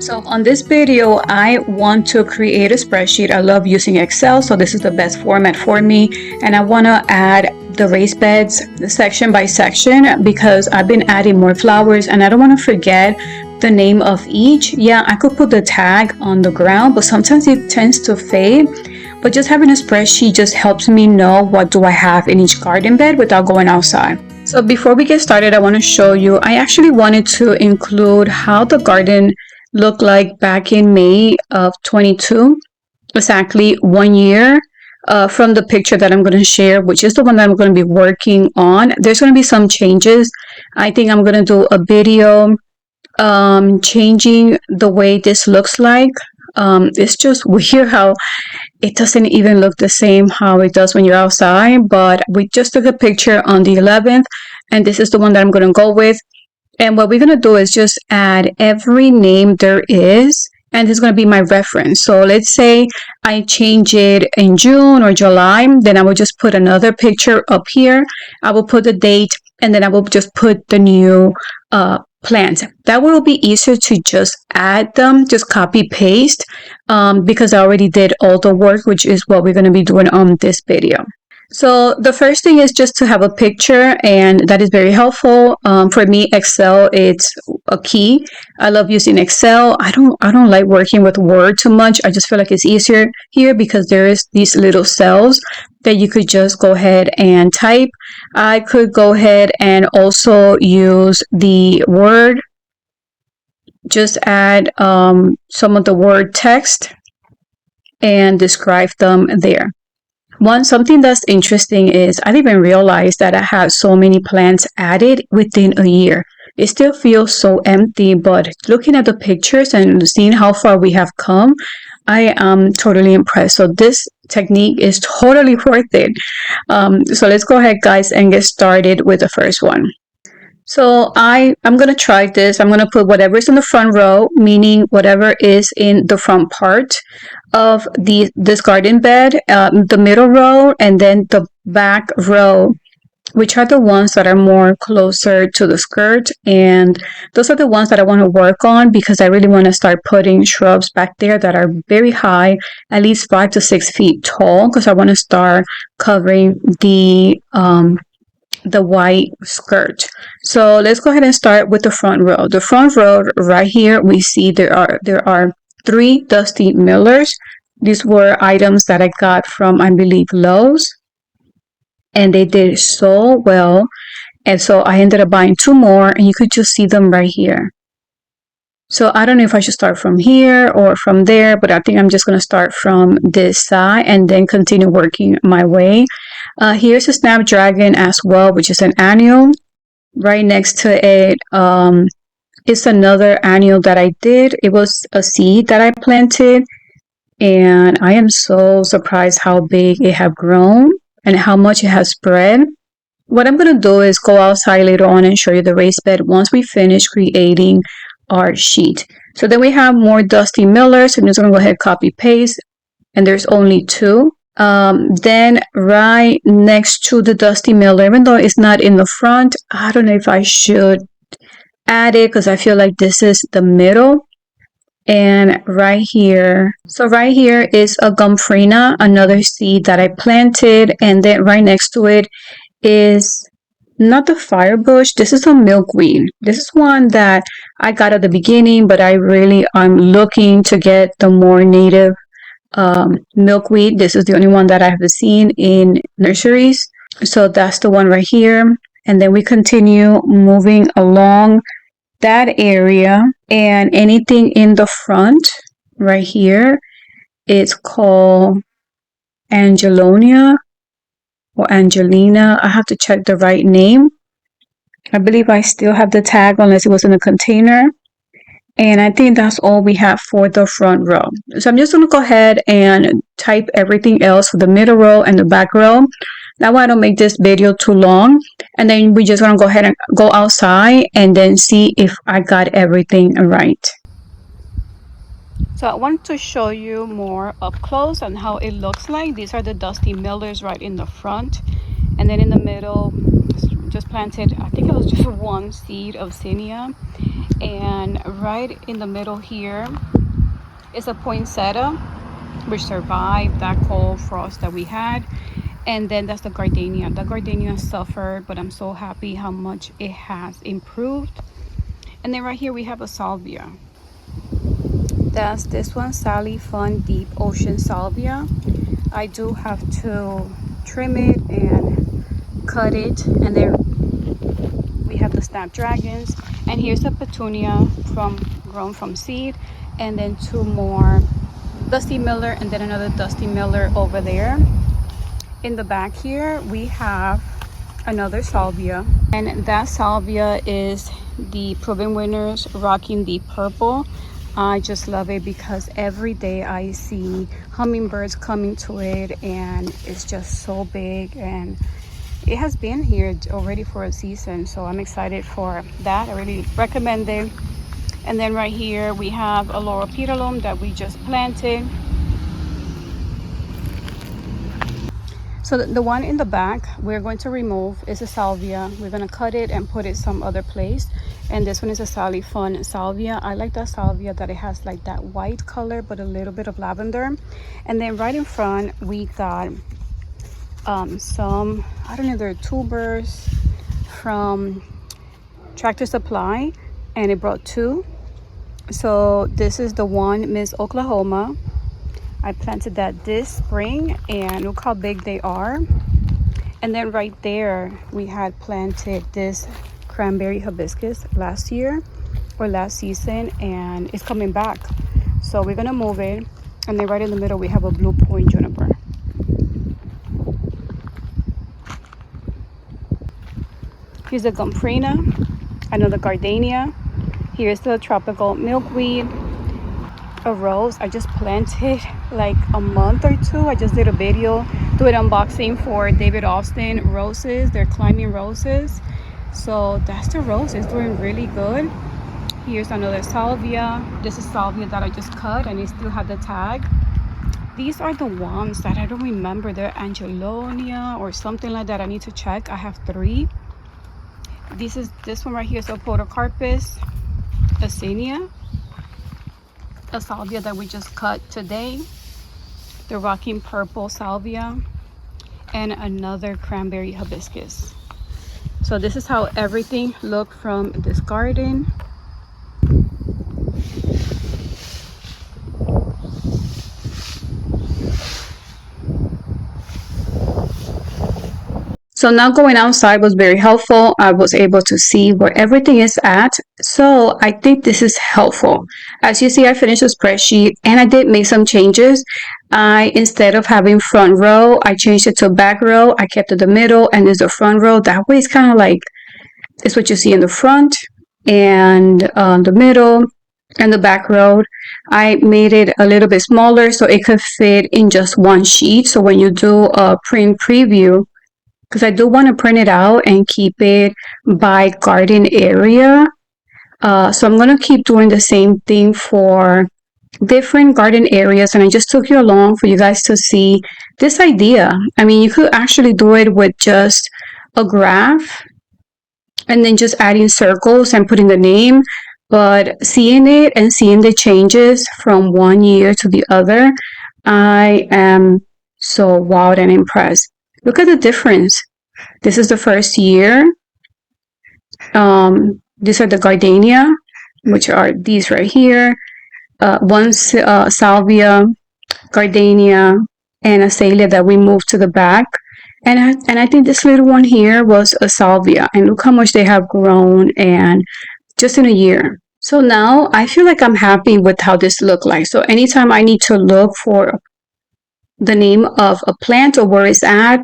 So on this video, I want to create a spreadsheet. I love using Excel, so this is the best format for me. And I want to add the raised beds section by section because I've been adding more flowers and I don't want to forget the name of each. Yeah, I could put the tag on the ground, but sometimes it tends to fade. But just having a spreadsheet just helps me know what do I have in each garden bed without going outside. So before we get started, I want to show you, I actually wanted to include how the garden looked like back in May of 22, exactly 1 year from the picture that I'm going to share, which is the one that I'm going to be working on. There's going to be some changes. I think I'm going to do a video changing the way this looks like. It's just weird how it doesn't even look the same how it does when you're outside, but we just took a picture on the 11th and this is the one that I'm going to go with. And what we're going to do is just add every name there is, and it's going to be my reference. So let's say I change it in June or July, then I will just put another picture up here. I will put the date, and then I will just put the new plants. That will be easier to just add them, just copy paste, because I already did all the work, which is what we're going to be doing on this video. So the first thing is just to have a picture, and that is very helpful. For me, Excel, it's a key. I love using Excel. I don't like working with Word too much. I just feel like it's easier here because there is these little cells that you could just go ahead and type. I could go ahead and also use the Word. Just add some of the Word text and describe them there. Something that's interesting is I didn't even realize that I had so many plants added within a year. It still feels so empty, but looking at the pictures and seeing how far we have come, I am totally impressed. So this technique is totally worth it. So let's go ahead, guys, and get started with the first one. So I'm going to try this. I'm going to put whatever is in the front row, meaning whatever is in the front part of this garden bed, the middle row, and then the back row, which are the ones that are more closer to the skirt. And those are the ones that I want to work on because I really want to start putting shrubs back there that are very high, at least 5 to 6 feet tall, because I want to start covering the white skirt. So let's go ahead and start with the front row. The front row right here, we see there are 3 Dusty Millers. These were items that I got from, I believe, Lowe's, and they did so well. And so I ended up buying 2 more, and you could just see them right here. So I don't know if I should start from here or from there, but I think I'm just going to start from this side and then continue working my way. Here's a Snapdragon as well, which is an annual. Right next to it is another annual that I did. It was a seed that I planted, and I am so surprised how big it have grown and how much it has spread. What I'm going to do is go outside later on and show you the raised bed once we finish creating our sheet. So then we have more Dusty Millers. I'm just going to go ahead and copy paste, and there's only 2. Then right next to the Dusty Miller, even though it's not in the front, I don't know if I should add it because I feel like this is the middle. And right here, so right here is a Gomphrena, another seed that I planted, and then right next to it is not the firebush. This is a milkweed. This is one that I got at the beginning, but I'm looking to get the more native milkweed. This is the only one that I have seen in nurseries. So that's the one right here. And then we continue moving along that area, and anything in the front right here, it's called Angelonia or Angelina. I have to check the right name. I believe I still have the tag unless it was in a container. And I think that's all we have for the front row. So I'm just going to go ahead and type everything else for the middle row and the back row. That way I don't make this video too long. And then we're just going to go ahead and go outside and then see if I got everything right. So I want to show you more up close on how it looks like. These are the Dusty Millers right in the front. And then in the middle, just planted, I think it was just one seed of zinnia. And right in the middle here is a poinsettia, which survived that cold frost that we had. And then that's the gardenia. The gardenia suffered, but I'm so happy how much it has improved. And then right here we have a salvia. That's this one, Sally Fun Deep Ocean Salvia. I do have to trim it and cut it. And then we have the snapdragons. And here's a petunia grown from seed. And then two more Dusty Miller, and then another Dusty Miller over there. In the back here we have another salvia, and that salvia is the Proven Winners Rocking the Purple. I just love it because every day I see hummingbirds coming to it, and it's just so big, and it has been here already for a season, so I'm excited for that. I really recommend it. And then right here we have a Loropetalum that we just planted. So the one in the back we're going to remove is a salvia. We're going to cut it and put it some other place. And this one is a Sally Fun salvia. I like that salvia that it has like that white color but a little bit of lavender. And then right in front we got some, I don't know, they're tubers from Tractor Supply, and it brought two. So this is the one, Miss Oklahoma. I planted that this spring, and look how big they are. And then right there we had planted this cranberry hibiscus last year or last season, and it's coming back, so we're gonna move it. And then right in the middle we have a blue point juniper. Here's the gumprina, another gardenia. Here's the tropical milkweed, a rose I just planted like a month or two. I just did a video, do an unboxing for David Austin roses. They're climbing roses. So that's the rose. It's doing really good. Here's another salvia. This is salvia that I just cut, and it still had the tag. These are the ones that I don't remember. They're Angelonia or something like that. I need to check. I have three. This one right here is a Podocarpus Asenia, a salvia that we just cut today, the Rocking Purple salvia, and another cranberry hibiscus. So this is how everything looked from this garden. So now going outside was very helpful. I was able to see where everything is at. So I think this is helpful. As you see, I finished a spreadsheet and I did make some changes. Instead of having front row, I changed it to back row. I kept it the middle, and there's the front row. That way it's kind of like, it's what you see in the front and the middle and the back row. I made it a little bit smaller so it could fit in just one sheet. So when you do a print preview, because I do want to print it out and keep it by garden area. So I'm going to keep doing the same thing for different garden areas. And I just took you along for you guys to see this idea. I mean, you could actually do it with just a graph and then just adding circles and putting the name. But seeing it and seeing the changes from one year to the other, I am so wowed and impressed. Look at the difference. This is the first year. These are the gardenia, which are these right here. One salvia, gardenia, and azalea that we moved to the back. And I think this little one here was a salvia. And look how much they have grown, and just in a year. So now I feel like I'm happy with how this looked like. So anytime I need to look for the name of a plant or where it's at,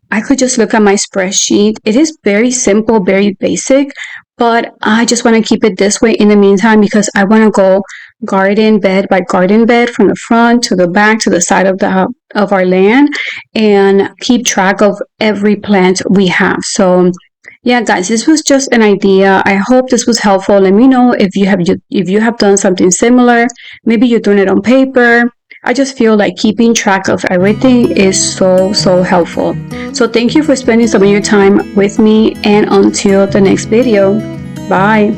I could just look at my spreadsheet. It is very simple, very basic, but I just want to keep it this way in the meantime because I want to go garden bed by garden bed from the front to the back to the side of our land and keep track of every plant we have. So yeah, guys, this was just an idea. I hope this was helpful. Let me know if you have done something similar. Maybe you're doing it on paper. I just feel like keeping track of everything is so helpful. So thank you for spending some of your time with me, and until the next video, bye.